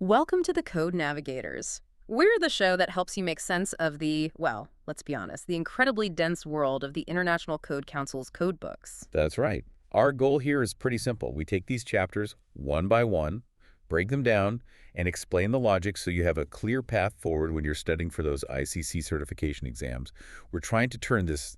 Welcome to the Code Navigators. We're the show that helps you make sense of well, let's be honest, the incredibly dense world of the International Code Council's code books. That's right. Our goal here is pretty simple. We take these chapters one by one, break them down, and explain the logic so you have a clear path forward when you're studying for those ICC certification exams. We're trying to turn this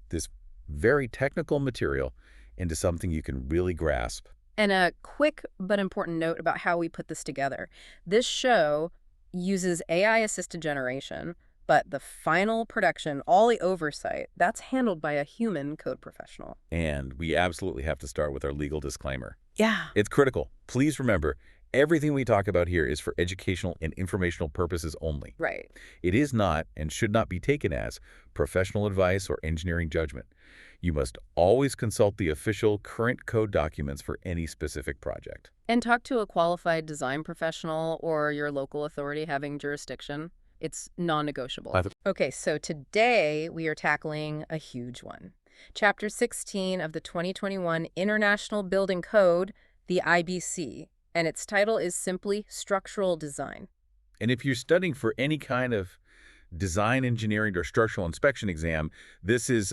very technical material into something you can really grasp. And a quick but important note about how we put this together. This show uses AI-assisted generation, but the final production, all the oversight, that's handled by a human code professional. And we absolutely have to start with our legal disclaimer. Yeah. It's critical. Please remember, everything we talk about here is for educational and informational purposes only. Right. It is not and should not be taken as professional advice or engineering judgment. You must always consult the official current code documents for any specific project. And talk to a qualified design professional or your local authority having jurisdiction. It's non-negotiable. Okay, so today we are tackling a huge one. Chapter 16 of the 2021 International Building Code, the IBC, and its title is simply Structural Design. And if you're studying for any kind of design engineering or structural inspection exam, this is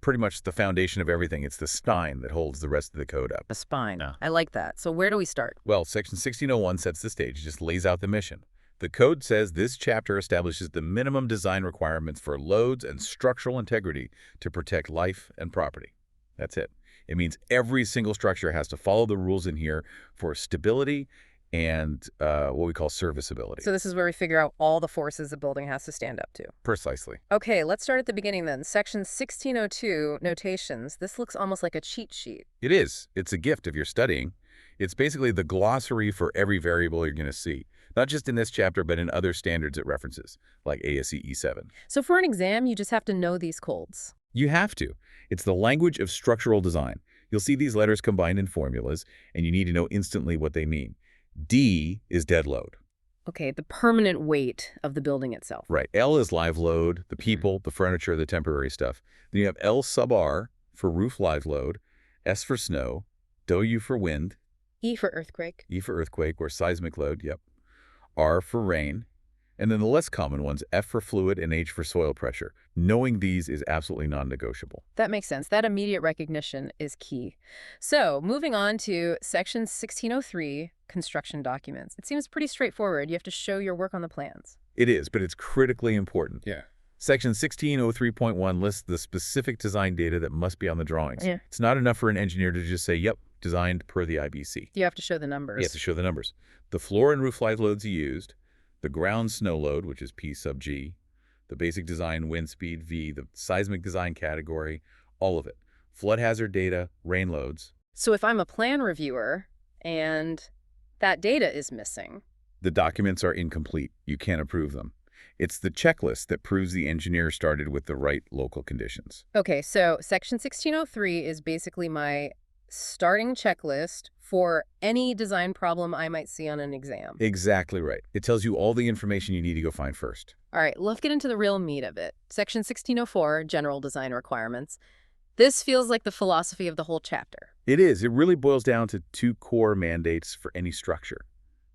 pretty much the foundation of everything. It's the spine that holds the rest of the code up. A spine. Yeah. I like that. So where do we start? Well, Section 1601 sets the stage, just lays out the mission. The code says this chapter establishes the minimum design requirements for loads and structural integrity to protect life and property. That's it. It means every single structure has to follow the rules in here for stability and what we call serviceability. So this is where we figure out all the forces a building has to stand up to. Precisely. Okay, let's start at the beginning then. Section 1602, notations. This looks almost like a cheat sheet. It is. It's a gift if you're studying. It's basically the glossary for every variable you're going to see, not just in this chapter, but in other standards it references, like ASCE E7. So for an exam, you just have to know these codes. You have to. It's the language of structural design. You'll see these letters combined in formulas, and you need to know instantly what they mean. D is dead load. Okay, the permanent weight of the building itself. Right. L is live load, the people, the furniture, the temporary stuff. Then you have L sub R for roof live load, S for snow, W for wind, E for earthquake. E for earthquake or seismic load, yep. R for rain. And then the less common ones, F for fluid and H for soil pressure. Knowing these is absolutely non-negotiable. That makes sense. That immediate recognition is key. So moving on to Section 1603, construction documents. It seems pretty straightforward. You have to show your work on the plans. It is, but it's critically important. Yeah. Section 1603.1 lists the specific design data that must be on the drawings. Yeah. It's not enough for an engineer to just say, yep, designed per the IBC. You have to show the numbers. You have to show the numbers. The floor and roof live loads you used, the ground snow load, which is P sub G, the basic design wind speed V, the seismic design category, all of it. Flood hazard data, rain loads. So if I'm a plan reviewer and that data is missing, The documents are incomplete. You can't approve them. It's the checklist that proves the engineer started with the right local conditions. okay, so Section 1603 is basically my starting checklist for any design problem I might see on an exam. Exactly right. It tells you all the information you need to go find first. All right, let's get into the real meat of it. Section 1604, general design requirements. This feels like the philosophy of the whole chapter. It is. It really boils down to two core mandates for any structure: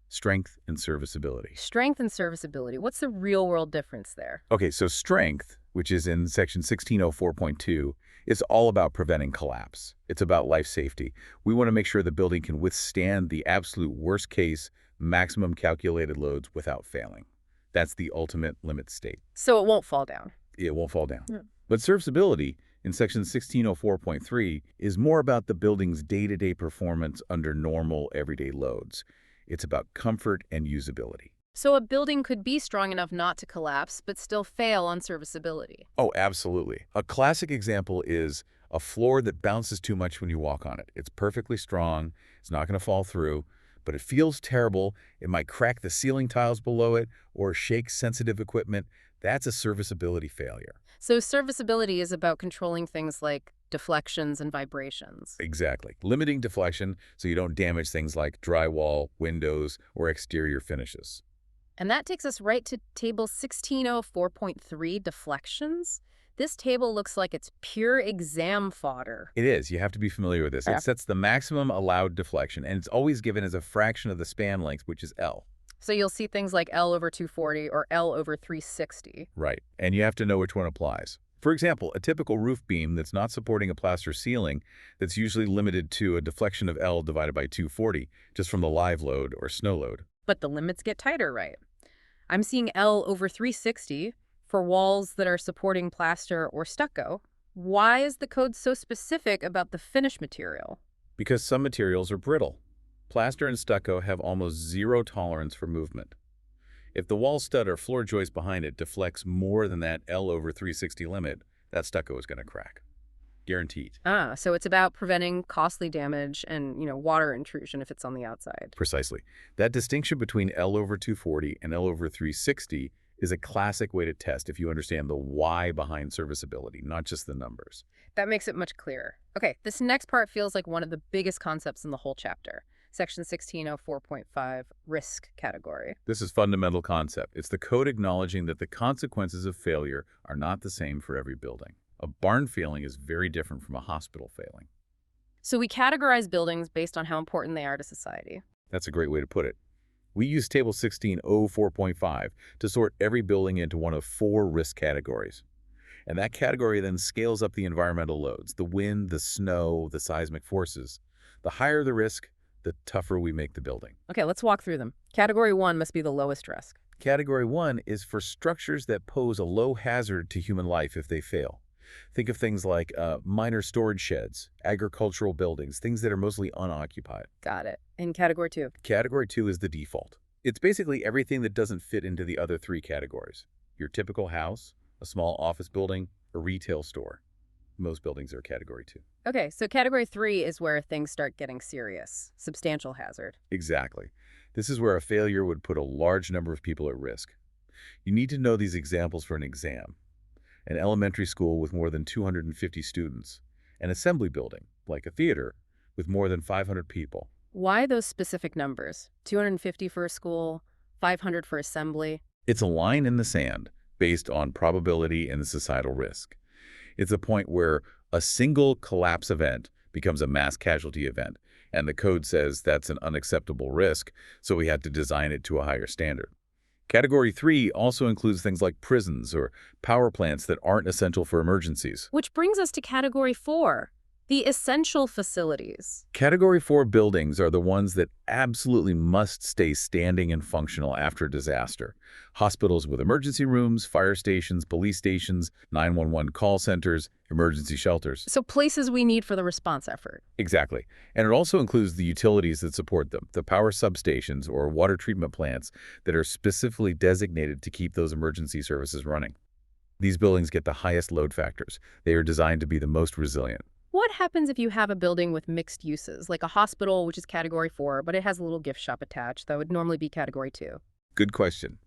strength and serviceability. Strength and serviceability. What's the real-world difference there? Okay, so strength, which is in section 1604.2, is all about preventing collapse. It's about life safety. We want to make sure the building can withstand the absolute worst case, maximum calculated loads without failing. That's the ultimate limit state. So it won't fall down. It won't fall down. Yeah. But serviceability in section 1604.3 is more about the building's day-to-day performance under normal everyday loads. It's about comfort and usability. So a building could be strong enough not to collapse, but still fail on serviceability. Oh, absolutely. A classic example is a floor that bounces too much when you walk on it. It's perfectly strong. It's not going to fall through, but it feels terrible. It might crack the ceiling tiles below it or shake sensitive equipment. That's a serviceability failure. So serviceability is about controlling things like deflections and vibrations. Exactly. Limiting deflection so you don't damage things like drywall, windows, or exterior finishes. And that takes us right to table 1604.3, deflections. This table looks like it's pure exam fodder. It is. You have to be familiar with this. Yeah. It sets the maximum allowed deflection, and it's always given as a fraction of the span length, which is L. So you'll see things like L over 240 or L over 360. Right, and you have to know which one applies. For example, a typical roof beam that's not supporting a plaster ceiling that's usually limited to a deflection of L divided by 240 just from the live load or snow load. But the limits get tighter, right? I'm seeing L over 360 for walls that are supporting plaster or stucco. Why is the code so specific about the finish material? Because some materials are brittle. Plaster and stucco have almost zero tolerance for movement. If the wall stud or floor joist behind it deflects more than that L over 360 limit, that stucco is going to crack. Guaranteed. So it's about preventing costly damage and, water intrusion if it's on the outside. Precisely. That distinction between L over 240 and L over 360 is a classic way to test if you understand the why behind serviceability, not just the numbers. That makes it much clearer. Okay, this next part feels like one of the biggest concepts in the whole chapter. Section 1604.5, risk category. This is fundamental concept. It's the code acknowledging that the consequences of failure are not the same for every building. A barn failing is very different from a hospital failing. So we categorize buildings based on how important they are to society. That's a great way to put it. We use Table 1604.5 to sort every building into one of 4 risk categories. And that category then scales up the environmental loads, the wind, the snow, the seismic forces. The higher the risk, the tougher we make the building. Okay, let's walk through them. Category 1 must be the lowest risk. Category 1 is for structures that pose a low hazard to human life if they fail. Think of things like minor storage sheds, agricultural buildings, things that are mostly unoccupied. Got it. In Category 2? Category 2 is the default. It's basically everything that doesn't fit into the other 3 categories. Your typical house, a small office building, a retail store. Most buildings are Category 2. Okay, so Category 3 is where things start getting serious. Substantial hazard. Exactly. This is where a failure would put a large number of people at risk. You need to know these examples for an exam. An elementary school with more than 250 students. An assembly building, like a theater, with more than 500 people. Why those specific numbers? 250 for a school, 500 for assembly? It's a line in the sand based on probability and the societal risk. It's a point where a single collapse event becomes a mass casualty event, and the code says that's an unacceptable risk, so we had to design it to a higher standard. Category 3 also includes things like prisons or power plants that aren't essential for emergencies. Which brings us to Category 4, the essential facilities. Category 4 buildings are the ones that absolutely must stay standing and functional after a disaster. Hospitals with emergency rooms, fire stations, police stations, 911 call centers, emergency shelters. So places we need for the response effort. Exactly. And it also includes the utilities that support them, the power substations or water treatment plants that are specifically designated to keep those emergency services running. These buildings get the highest load factors. They are designed to be the most resilient. What happens if you have a building with mixed uses, like a hospital, which is Category 4, but it has a little gift shop attached that would normally be Category 2? Good question.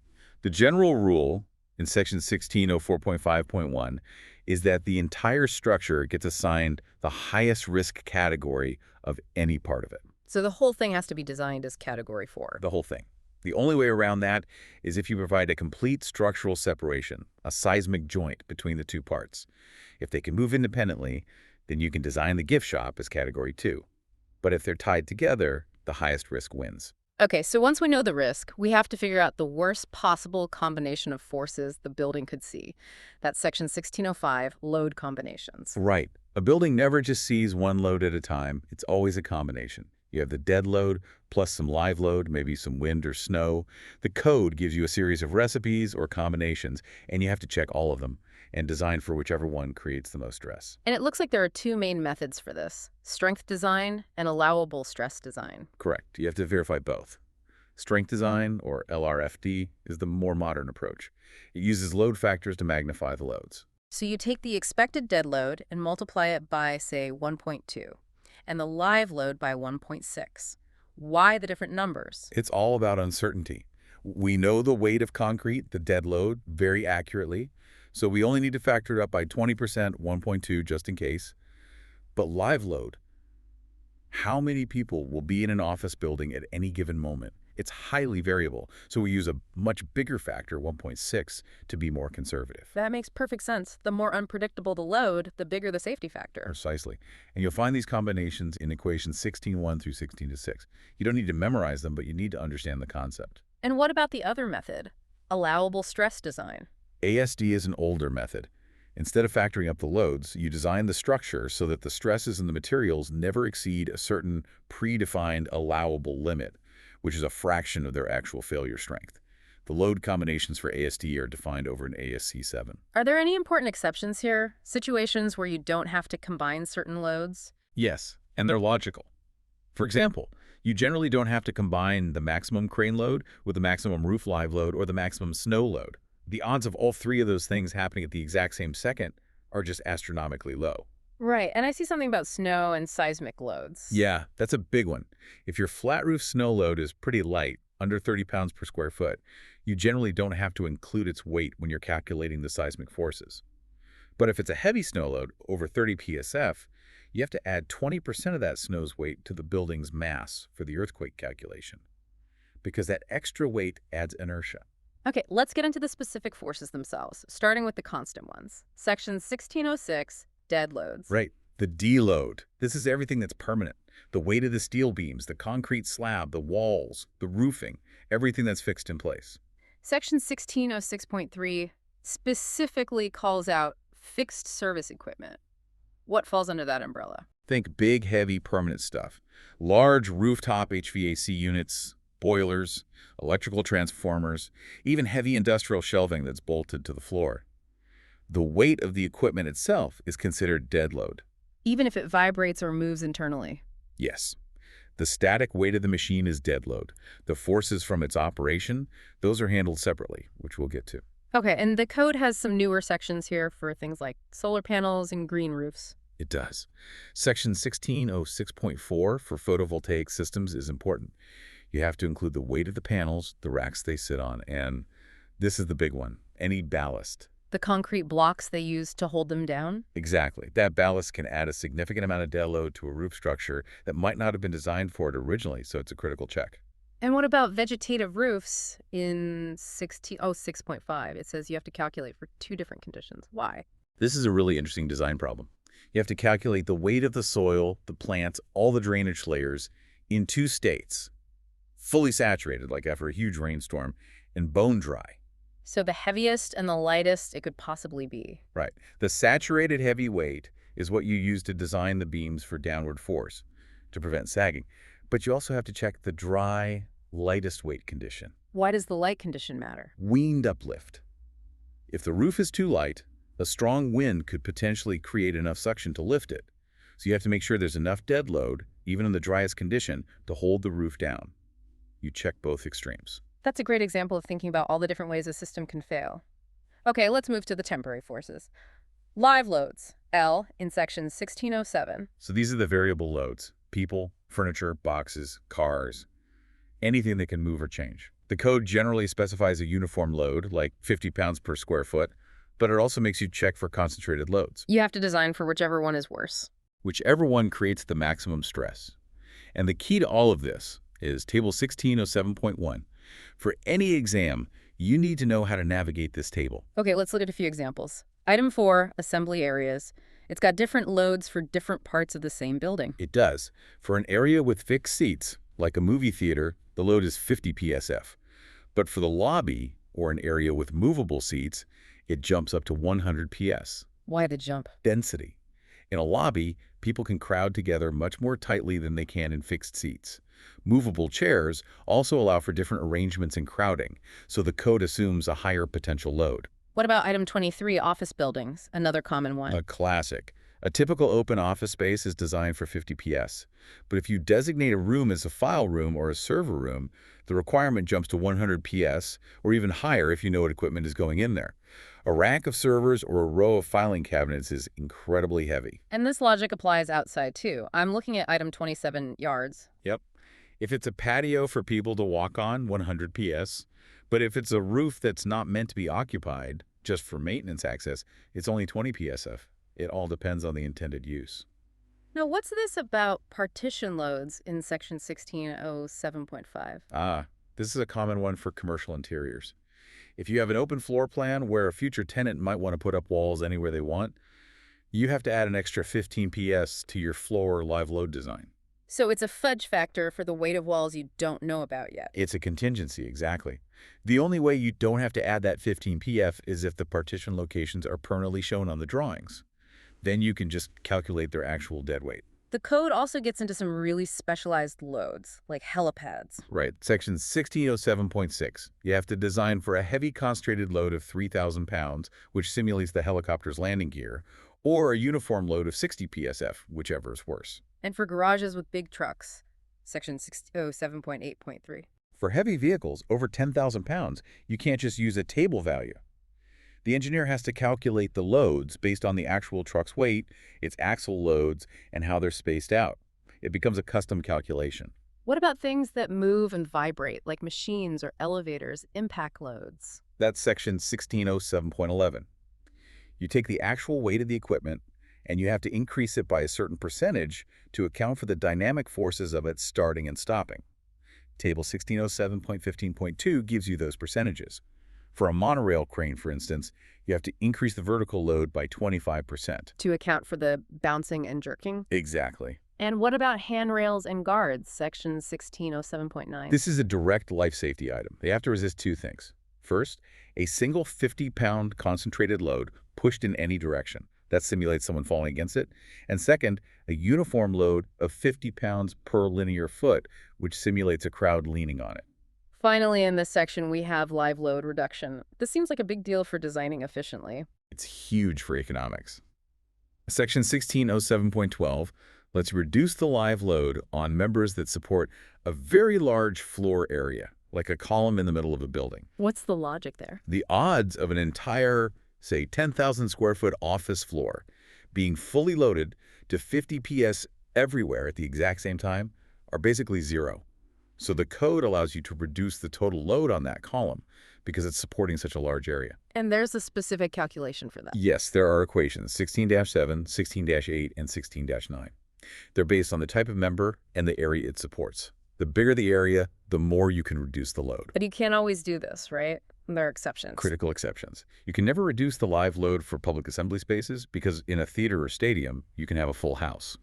The general rule in Section 1604.5.1 is that the entire structure gets assigned the highest risk category of any part of it. So the whole thing has to be designed as Category 4. The whole thing. The only way around that is if you provide a complete structural separation, a seismic joint between the 2 parts. If they can move independently, then you can design the gift shop as Category 2. But if they're tied together, the highest risk wins. Okay, so once we know the risk, we have to figure out the worst possible combination of forces the building could see. That's Section 1605, load combinations. Right. A building never just sees one load at a time. It's always a combination. You have the dead load plus some live load, maybe some wind or snow. The code gives you a series of recipes or combinations, and you have to check all of them and design for whichever one creates the most stress. And it looks like there are 2 main methods for this, strength design and allowable stress design. Correct. You have to verify both. Strength design, or LRFD, is the more modern approach. It uses load factors to magnify the loads. So you take the expected dead load and multiply it by, say, 1.2, and the live load by 1.6. Why the different numbers? It's all about uncertainty. We know the weight of concrete, the dead load, very accurately, so we only need to factor it up by 20%, 1.2, just in case. But live load, how many people will be in an office building at any given moment? It's highly variable, so we use a much bigger factor, 1.6, to be more conservative. That makes perfect sense. The more unpredictable the load, the bigger the safety factor. Precisely. And you'll find these combinations in equations 16.1 through 16.6. You don't need to memorize them, but you need to understand the concept. And what about the other method, allowable stress design? ASD is an older method. Instead of factoring up the loads, you design the structure so that the stresses in the materials never exceed a certain predefined allowable limit, which is a fraction of their actual failure strength. The load combinations for ASD are defined over an ASC 7. Are there any important exceptions here? Situations where you don't have to combine certain loads? Yes, and they're logical. For example, you generally don't have to combine the maximum crane load with the maximum roof live load or the maximum snow load. The odds of all three of those things happening at the exact same second are just astronomically low. Right, and I see something about snow and seismic loads. Yeah, that's a big one. If your flat roof snow load is pretty light, under 30 pounds per square foot, you generally don't have to include its weight when you're calculating the seismic forces. But if it's a heavy snow load, over 30 psf, you have to add 20% of that snow's weight to the building's mass for the earthquake calculation, because that extra weight adds inertia. Okay, let's get into the specific forces themselves, starting with the constant ones. Section 1606, dead loads. Right. The D load. This is everything that's permanent. The weight of the steel beams, the concrete slab, the walls, the roofing, everything that's fixed in place. Section 1606.3 specifically calls out fixed service equipment. What falls under that umbrella? Think big, heavy, permanent stuff. Large rooftop HVAC units, boilers, electrical transformers, even heavy industrial shelving that's bolted to the floor. The weight of the equipment itself is considered dead load. Even if it vibrates or moves internally? Yes. The static weight of the machine is dead load. The forces from its operation, those are handled separately, which we'll get to. Okay, and the code has some newer sections here for things like solar panels and green roofs. It does. Section 1606.4 for photovoltaic systems is important. You have to include the weight of the panels, the racks they sit on, and this is the big one, any ballast. The concrete blocks they use to hold them down? Exactly. That ballast can add a significant amount of dead load to a roof structure that might not have been designed for it originally, so it's a critical check. And what about vegetative roofs in 1606.5? It says you have to calculate for two different conditions. Why? This is a really interesting design problem. You have to calculate the weight of the soil, the plants, all the drainage layers in two states. Fully saturated, like after a huge rainstorm, and bone dry. So the heaviest and the lightest it could possibly be. Right. The saturated heavy weight is what you use to design the beams for downward force to prevent sagging. But you also have to check the dry, lightest weight condition. Why does the light condition matter? Wind uplift. If the roof is too light, a strong wind could potentially create enough suction to lift it. So you have to make sure there's enough dead load, even in the driest condition, to hold the roof down. You check both extremes. That's a great example of thinking about all the different ways a system can fail. Okay, let's move to the temporary forces. Live loads, L, in section 1607. So these are the variable loads: people, furniture, boxes, cars, anything that can move or change. The code generally specifies a uniform load, like 50 pounds per square foot, but it also makes you check for concentrated loads. You have to design for whichever one is worse. Whichever one creates the maximum stress. And the key to all of this is Table 1607.1. For any exam, you need to know how to navigate this table. Okay, let's look at a few examples. Item 4, assembly areas. It's got different loads for different parts of the same building. It does. For an area with fixed seats, like a movie theater, the load is 50 psf. But for the lobby, or an area with movable seats, it jumps up to 100 ps. Why the jump? Density. In a lobby, people can crowd together much more tightly than they can in fixed seats. Movable chairs also allow for different arrangements and crowding, so the code assumes a higher potential load. What about item 23, office buildings, another common one? A classic. A typical open office space is designed for 50 ps. But if you designate a room as a file room or a server room, the requirement jumps to 100 ps, or even higher if you know what equipment is going in there. A rack of servers or a row of filing cabinets is incredibly heavy. And this logic applies outside, too. I'm looking at item 27, yards. Yep. If it's a patio for people to walk on, 100 ps. But if it's a roof that's not meant to be occupied, just for maintenance access, it's only 20 psf. It all depends on the intended use. Now, what's this about partition loads in section 1607.5? This is a common one for commercial interiors. If you have an open floor plan where a future tenant might want to put up walls anywhere they want, you have to add an extra 15 ps to your floor live load design. So it's a fudge factor for the weight of walls you don't know about yet. It's a contingency, exactly. The only way you don't have to add that 15 PF is if the partition locations are permanently shown on the drawings. Then you can just calculate their actual dead weight. The code also gets into some really specialized loads, like helipads. Right. Section 1607.6. You have to design for a heavy concentrated load of 3,000 pounds, which simulates the helicopter's landing gear, or a uniform load of 60 PSF, whichever is worse. And for garages with big trucks, Section 1607.8.3. For heavy vehicles over 10,000 pounds, you can't just use a table value. The engineer has to calculate the loads based on the actual truck's weight, its axle loads, and how they're spaced out. It becomes a custom calculation. What about things that move and vibrate, like machines or elevators, impact loads? That's section 1607.11. You take the actual weight of the equipment, and you have to increase it by a certain percentage to account for the dynamic forces of it starting and stopping. Table 1607.15.2 gives you those percentages. For a monorail crane, for instance, you have to increase the vertical load by 25%. To account for the bouncing and jerking? Exactly. And what about handrails and guards, Section 1607.9? This is a direct life safety item. They have to resist two things. First, a single 50-pound concentrated load pushed in any direction. That simulates someone falling against it. And second, a uniform load of 50 pounds per linear foot, which simulates a crowd leaning on it. Finally, in this section, we have live load reduction. This seems like a big deal for designing efficiently. It's huge for economics. Section 1607.12 lets you reduce the live load on members that support a very large floor area, like a column in the middle of a building. What's the logic there? The odds of an entire, say, 10,000 square foot office floor being fully loaded to 50 PS everywhere at the exact same time are basically zero. So the code allows you to reduce the total load on that column because it's supporting such a large area. And there's a specific calculation for that. Yes, there are equations, 16-7, 16-8, and 16-9. They're based on the type of member and the area it supports. The bigger the area, the more you can reduce the load. But you can't always do this, right? There are exceptions. Critical exceptions. You can never reduce the live load for public assembly spaces because in a theater or stadium, you can have a full house.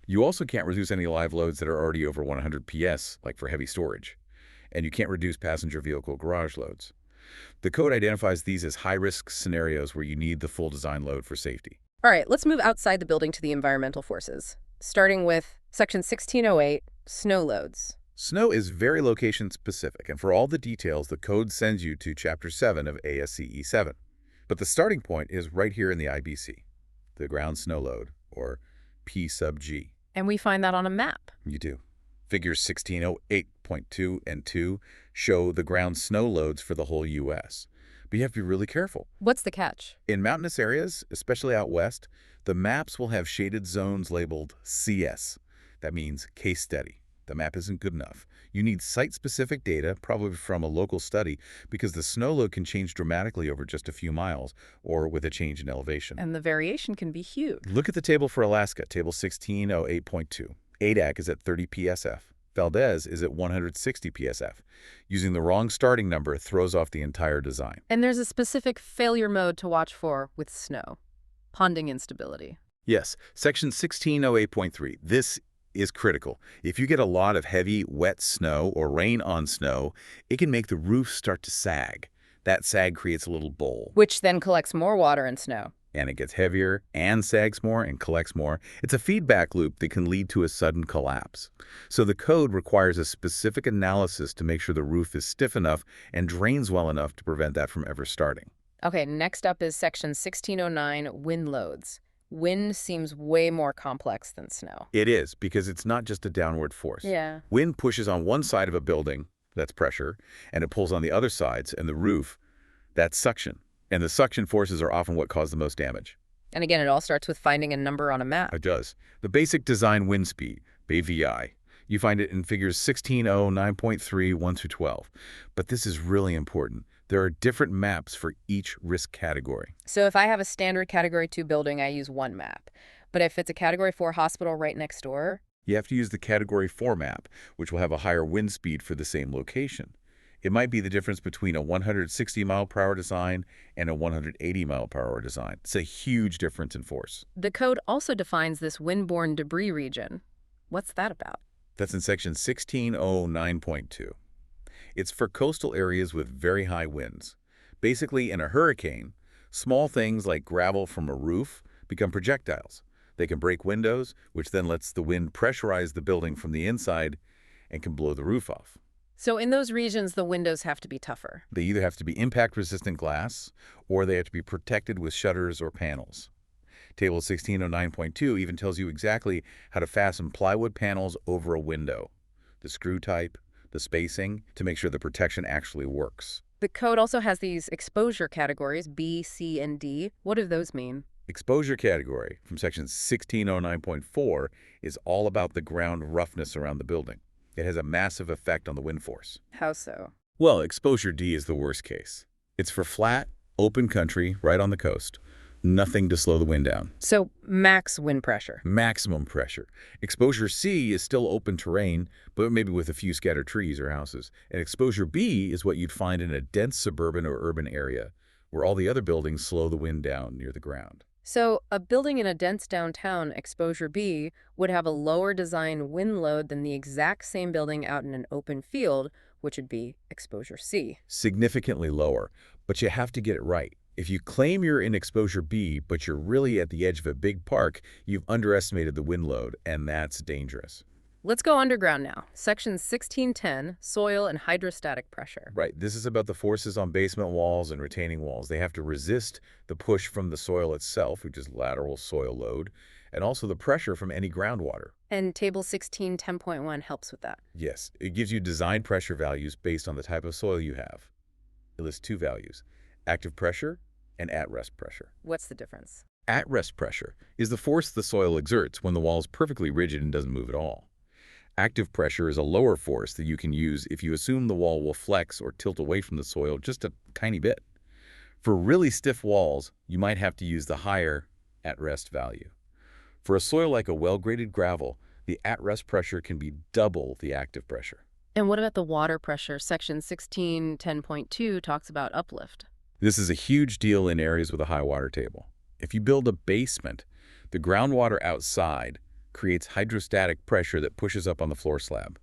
You also can't reduce any live loads that are already over 100 PS, like for heavy storage. And you can't reduce passenger vehicle garage loads. The code identifies these as high-risk scenarios where you need the full design load for safety. All right, let's move outside the building to the environmental forces, starting with Section 1608, snow loads. Snow is very location-specific, and for all the details, the code sends you to Chapter 7 of ASCE 7. But the starting point is right here in the IBC, the ground snow load, or P sub G. And we find that on a map. You do. Figures 1608.2 and 2 show the ground snow loads for the whole U.S. But you have to be really careful. What's the catch? In mountainous areas, especially out west, the maps will have shaded zones labeled CS. That means case study. The map isn't good enough. You need site-specific data, probably from a local study, because the snow load can change dramatically over just a few miles or with a change in elevation. And the variation can be huge. Look at the table for Alaska, Table 1608.2. Adak is at 30 PSF. Valdez is at 160 PSF. Using the wrong starting number throws off the entire design. And there's a specific failure mode to watch for with snow. Ponding instability. Yes, Section 1608.3. This is critical. If you get a lot of heavy, wet snow or rain on snow, it can make the roof start to sag. That sag creates a little bowl. Which then collects more water and snow. And it gets heavier and sags more and collects more. It's a feedback loop that can lead to a sudden collapse. So the code requires a specific analysis to make sure the roof is stiff enough and drains well enough to prevent that from ever starting. Okay, next up is Section 1609, wind loads. Wind seems way more complex than snow. It is, because it's not just a downward force. Yeah. Wind pushes on one side of a building, that's pressure, and it pulls on the other sides and the roof, that's suction. And the suction forces are often what cause the most damage. And again, it all starts with finding a number on a map. It does. The basic design wind speed, BVI, you find it in figures 1609.3, 1 through 12. But this is really important. There are different maps for each risk category. So if I have a standard Category 2 building, I use one map. But if it's a Category 4 hospital right next door? You have to use the Category 4 map, which will have a higher wind speed for the same location. It might be the difference between a 160-mile-per-hour design and a 180-mile-per-hour design. It's a huge difference in force. The code also defines this windborne debris region. What's that about? That's in section 1609.2. It's for coastal areas with very high winds. Basically, in a hurricane, small things like gravel from a roof become projectiles. They can break windows, which then lets the wind pressurize the building from the inside and can blow the roof off. So in those regions, the windows have to be tougher. They either have to be impact-resistant glass, or they have to be protected with shutters or panels. Table 1609.2 even tells you exactly how to fasten plywood panels over a window, the screw type, the spacing, to make sure the protection actually works. The code also has these exposure categories, B, C, and D. What do those mean? Exposure category from section 1609.4 is all about the ground roughness around the building. It has a massive effect on the wind force. How so? Well, exposure D is the worst case. It's for flat, open country right on the coast. Nothing to slow the wind down. So max wind pressure. Maximum pressure. Exposure C is still open terrain, but maybe with a few scattered trees or houses. And exposure B is what you'd find in a dense suburban or urban area, where all the other buildings slow the wind down near the ground. So a building in a dense downtown, exposure B, would have a lower design wind load than the exact same building out in an open field, which would be exposure C. Significantly lower, but you have to get it right. If you claim you're in exposure B, but you're really at the edge of a big park, you've underestimated the wind load, and that's dangerous. Let's go underground now. Section 1610, soil and hydrostatic pressure. Right. This is about the forces on basement walls and retaining walls. They have to resist the push from the soil itself, which is lateral soil load, and also the pressure from any groundwater. And table 1610.1 helps with that. Yes, it gives you design pressure values based on the type of soil you have. It lists two values, active pressure and at-rest pressure. What's the difference? At-rest pressure is the force the soil exerts when the wall is perfectly rigid and doesn't move at all. Active pressure is a lower force that you can use if you assume the wall will flex or tilt away from the soil just a tiny bit. For really stiff walls, you might have to use the higher at-rest value. For a soil like a well-graded gravel, the at-rest pressure can be double the active pressure. And what about the water pressure? Section 1610.2 talks about uplift. This is a huge deal in areas with a high water table. If you build a basement, the groundwater outside creates hydrostatic pressure that pushes up on the floor slab.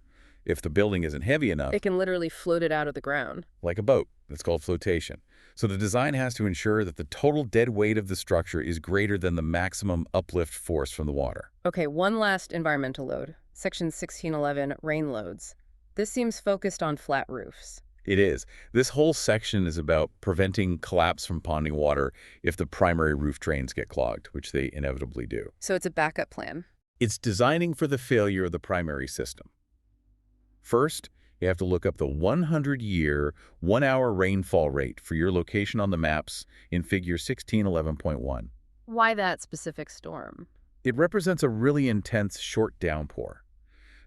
If the building isn't heavy enough, It can literally float it out of the ground. like a boat, that's called flotation. So the design has to ensure that the total dead weight of the structure is greater than the maximum uplift force from the water. Okay, one last environmental load. Section 1611, rain loads. This seems focused on flat roofs. It is. This whole section is about preventing collapse from ponding water if the primary roof drains get clogged, which they inevitably do. So it's a backup plan. It's designing for the failure of the primary system. First, you have to look up the 100-year, 1-hour rainfall rate for your location on the maps in figure 1611.1. Why that specific storm? It represents a really intense short downpour.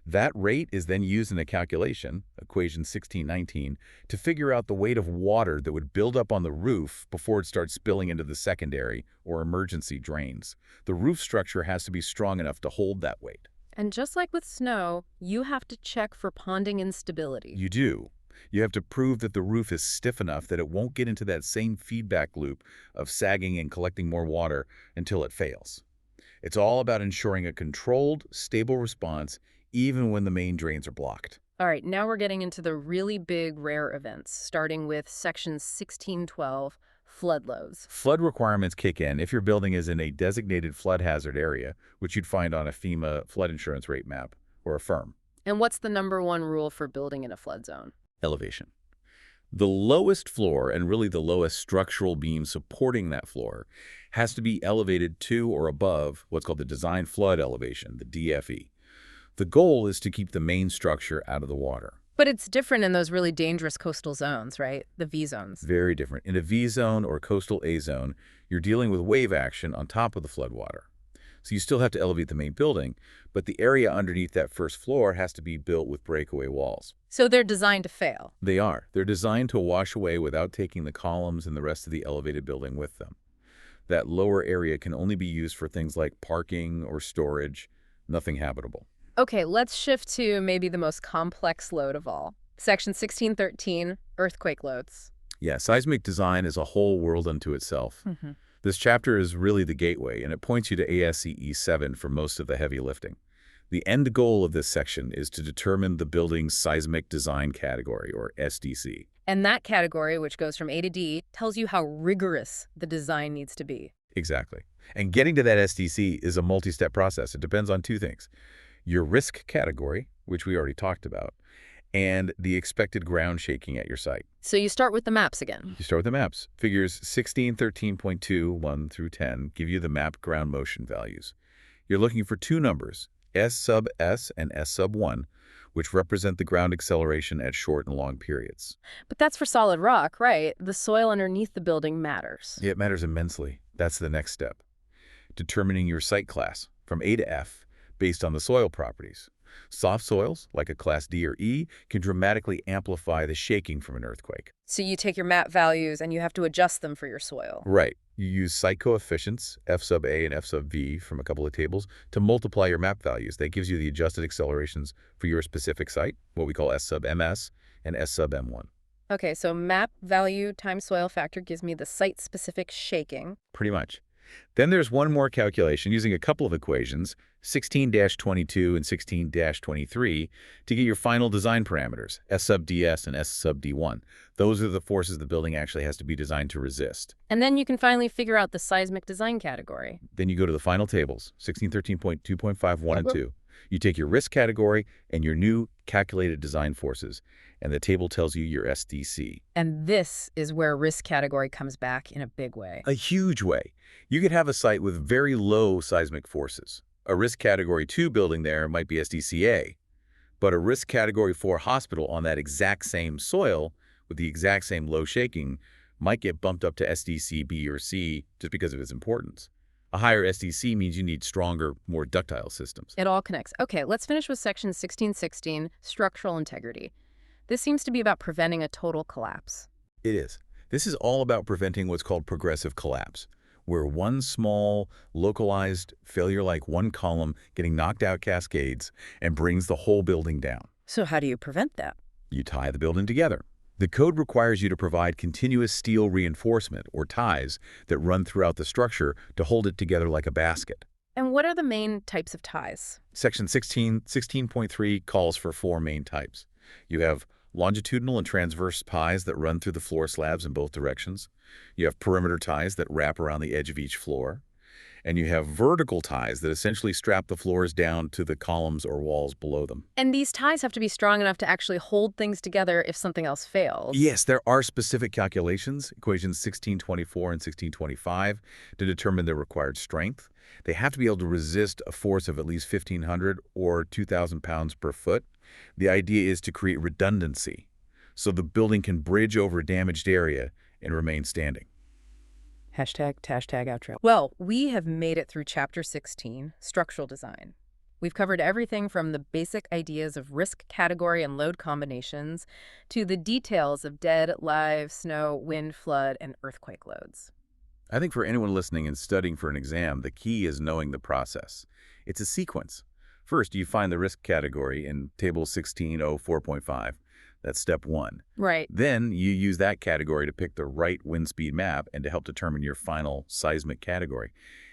That rate is then used in a calculation, equation 1619, to figure out the weight of water that would build up on the roof before it starts spilling into the secondary or emergency drains. The roof structure has to be strong enough to hold that weight. And just like with snow, you have to check for ponding instability. You do. You have to prove that the roof is stiff enough that it won't get into that same feedback loop of sagging and collecting more water until it fails. It's all about ensuring a controlled, stable response even when the main drains are blocked. All right, now we're getting into the really big rare events, starting with section 1612, flood loads. Flood requirements kick in if your building is in a designated flood hazard area, which you'd find on a FEMA flood insurance rate map or a firm. And what's the #1 rule for building in a flood zone? Elevation. The lowest floor, and really the lowest structural beam supporting that floor, has to be elevated to or above what's called the design flood elevation, the DFE. The goal is to keep the main structure out of the water. But it's different in those really dangerous coastal zones, right? The V zones. Very different. In a V zone or coastal A zone, you're dealing with wave action on top of the floodwater. So you still have to elevate the main building, but the area underneath that first floor has to be built with breakaway walls. So they're designed to fail. They are. They're designed to wash away without taking the columns and the rest of the elevated building with them. That lower area can only be used for things like parking or storage, nothing habitable. Okay, let's shift to maybe the most complex load of all. Section 1613, earthquake loads. Yeah, seismic design is a whole world unto itself. This chapter is really the gateway, and it points you to ASCE 7 for most of the heavy lifting. The end goal of this section is to determine the building's seismic design category, or SDC. And that category, which goes from A to D, tells you how rigorous the design needs to be. Exactly. And getting to that SDC is a multi-step process. It depends on two things: your risk category, which we already talked about, and the expected ground shaking at your site. So you start with the maps again. You start with the maps. Figures 1613.2, 1 through 10 give you the map ground motion values. You're looking for two numbers, S sub S and S sub 1, which represent the ground acceleration at short and long periods. But that's for solid rock, right? The soil underneath the building matters. It matters immensely. That's the next step. Determining your site class from A to F based on the soil properties. Soft soils, like a class D or E, can dramatically amplify the shaking from an earthquake. So you take your map values and you have to adjust them for your soil. Right. You use site coefficients, F sub A and F sub V from a couple of tables, to multiply your map values. That gives you the adjusted accelerations for your specific site, what we call S sub MS and S sub M1. Okay, so map value times soil factor gives me the site-specific shaking. Pretty much. Then there's one more calculation using a couple of equations, 16-22 and 16-23, to get your final design parameters, S sub DS and S sub D1. Those are the forces the building actually has to be designed to resist. And then you can finally figure out the seismic design category. Then you go to the final tables, 1613.2.5, 1 and 2. You take your risk category and your new calculated design forces, and the table tells you your SDC. And this is where risk category comes back in a big way. A huge way. You could have a site with very low seismic forces. A risk category 2 building there might be SDCA, but a risk category 4 hospital on that exact same soil with the exact same low shaking might get bumped up to SDC B or C just because of its importance. A higher SDC means you need stronger, more ductile systems. It all connects. Okay, let's finish with section 1616, structural integrity. This seems to be about preventing a total collapse. It is. This is all about preventing what's called progressive collapse, where one small, localized failure like one column getting knocked out cascades and brings the whole building down. So how do you prevent that? You tie the building together. The code requires you to provide continuous steel reinforcement, or ties, that run throughout the structure to hold it together like a basket. And what are the main types of ties? Section 16.3 calls for 4 main types. You have longitudinal and transverse ties that run through the floor slabs in both directions. You have perimeter ties that wrap around the edge of each floor. And you have vertical ties that essentially strap the floors down to the columns or walls below them. And these ties have to be strong enough to actually hold things together if something else fails. Yes, there are specific calculations, equations 1624 and 1625, to determine the required strength. They have to be able to resist a force of at least 1,500 or 2,000 pounds per foot. The idea is to create redundancy, so the building can bridge over a damaged area and remain standing. Hashtag outro. Well, we have made it through Chapter 16, Structural Design. We've covered everything from the basic ideas of risk category and load combinations to the details of dead, live, snow, wind, flood, and earthquake loads. I think for anyone listening and studying for an exam, the key is knowing the process. It's a sequence. First, you find the risk category in Table 1604.5. That's step 1. Right. Then you use that category to pick the right wind speed map and to help determine your final seismic category.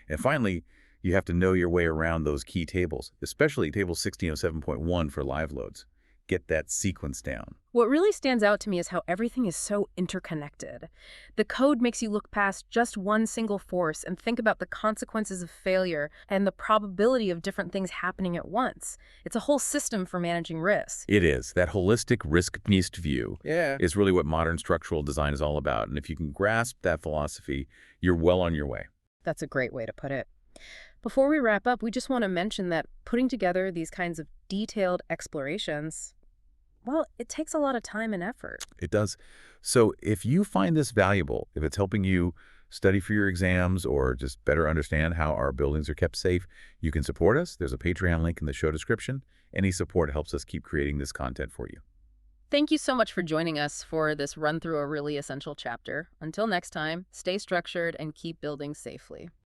And finally, you have to know your way around those key tables, especially Table 1607.1 for live loads. Get that sequence down. What really stands out to me is how everything is so interconnected. The code makes you look past just one single force and think about the consequences of failure and the probability of different things happening at once. It's a whole system for managing risk. It is. That holistic risk-based view is really what modern structural design is all about. And if you can grasp that philosophy, you're well on your way. That's a great way to put it. Before we wrap up, we just want to mention that putting together these kinds of detailed explorations, well, it takes a lot of time and effort. It does. So if you find this valuable, if it's helping you study for your exams or just better understand how our buildings are kept safe, you can support us. There's a Patreon link in the show description. Any support helps us keep creating this content for you. Thank you so much for joining us for this run through a really essential chapter. Until next time, stay structured and keep building safely.